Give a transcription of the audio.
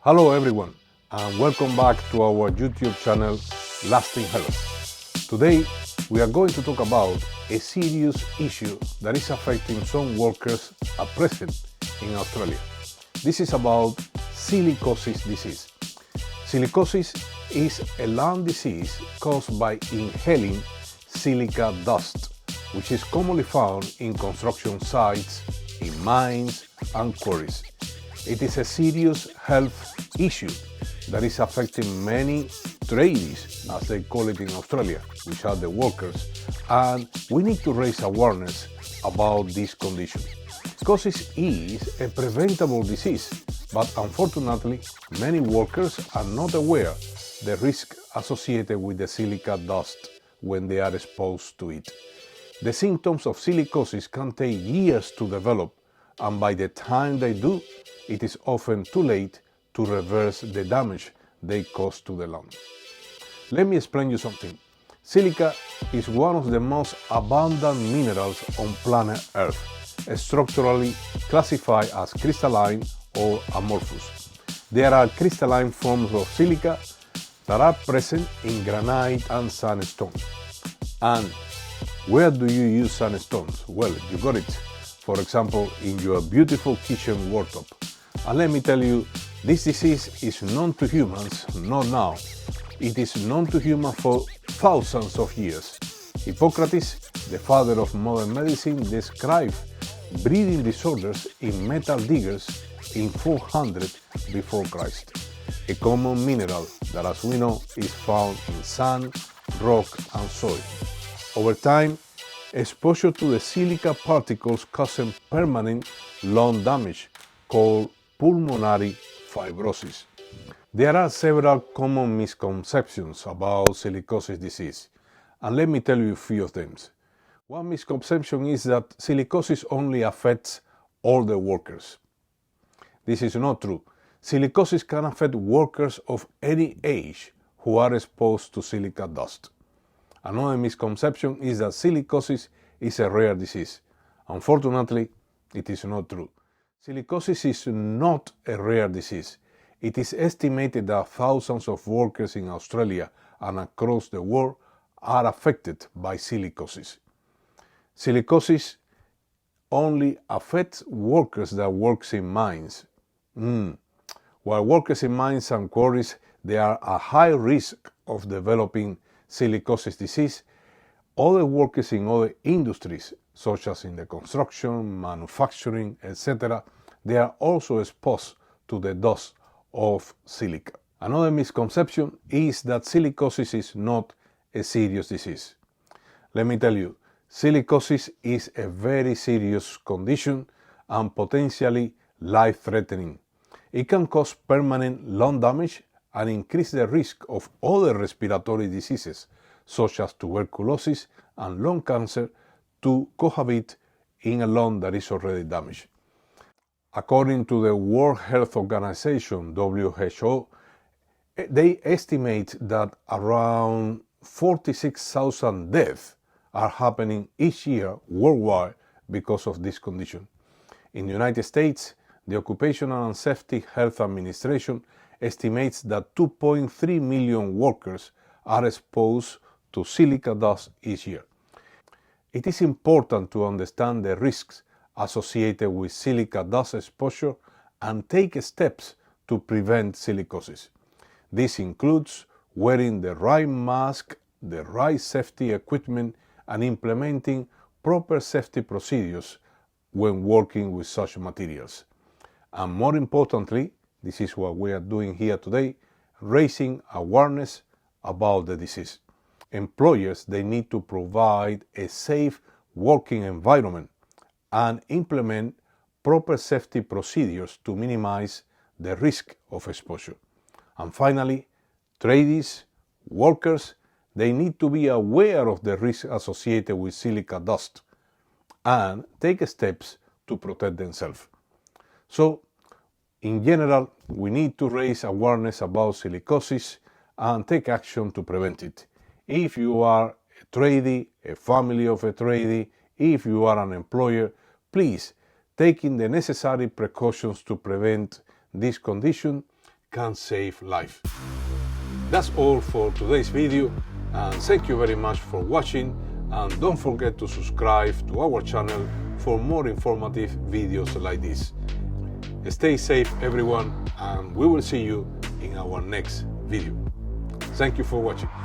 Hello everyone, and welcome back to our YouTube channel Lasting Health. Today we are going to talk about a serious issue that is affecting some workers at present in Australia. This is about silicosis disease. Silicosis is a lung disease caused by inhaling silica dust, which is commonly found in construction sites, in mines and quarries. It is a serious health issue that is affecting many tradies, as they call it in Australia, which are the workers, and we need to raise awareness about this condition. Silicosis is a preventable disease, but unfortunately, many workers are not aware the risk associated with the silica dust when they are exposed to it. The symptoms of silicosis can take years to develop, and by the time they do, it is often too late to reverse the damage they cause to the lungs. Let me explain you something. Silica is one of the most abundant minerals on planet Earth, structurally classified as crystalline or amorphous. There are crystalline forms of silica that are present in granite and sandstone. And where do you use sandstones? Well, you got it, for example, in your beautiful kitchen worktop. And let me tell you, this disease is known to humans not now. It is known to humans for thousands of years. Hippocrates, the father of modern medicine, described breathing disorders in metal diggers in 400 before Christ. A common mineral that, as we know, is found in sand, rock and soil. Over time, exposure to the silica particles causes permanent lung damage called pulmonary fibrosis. There are several common misconceptions about silicosis disease, and let me tell you a few of them. One misconception is that silicosis only affects older workers. This is not true. Silicosis can affect workers of any age who are exposed to silica dust. Another misconception is that silicosis is a rare disease. Unfortunately, it is not true. Silicosis is not a rare disease. It is estimated that thousands of workers in Australia and across the world are affected by silicosis. Silicosis only affects workers that work in mines. While workers in mines and quarries, they are at high risk of developing silicosis disease. Other workers in other industries, such as in the construction, manufacturing, etc., they are also exposed to the dust of silica. Another misconception is that silicosis is not a serious disease. Let me tell you, silicosis is a very serious condition and potentially life-threatening. It can cause permanent lung damage and increase the risk of other respiratory diseases, such as tuberculosis and lung cancer, to cohabit in a lung that is already damaged. According to the World Health Organization, WHO, they estimate that around 46,000 deaths are happening each year worldwide because of this condition. In the United States, the Occupational and Safety Health Administration estimates that 2.3 million workers are exposed to silica dust each year. It is important to understand the risks associated with silica dust exposure and take steps to prevent silicosis. This includes wearing the right mask, the right safety equipment, and implementing proper safety procedures when working with such materials. And more importantly, this is what we are doing here today, raising awareness about the disease. Employers, they need to provide a safe working environment and implement proper safety procedures to minimize the risk of exposure. And finally, tradies, workers, they need to be aware of the risk associated with silica dust and take steps to protect themselves. So, in general, we need to raise awareness about silicosis and take action to prevent it. If you are a tradie, a family of a tradie, if you are an employer, please, taking the necessary precautions to prevent this condition, can save life. That's all for today's video, and thank you very much for watching, and don't forget to subscribe to our channel for more informative videos like this. Stay safe everyone, and we will see you in our next video. Thank you for watching.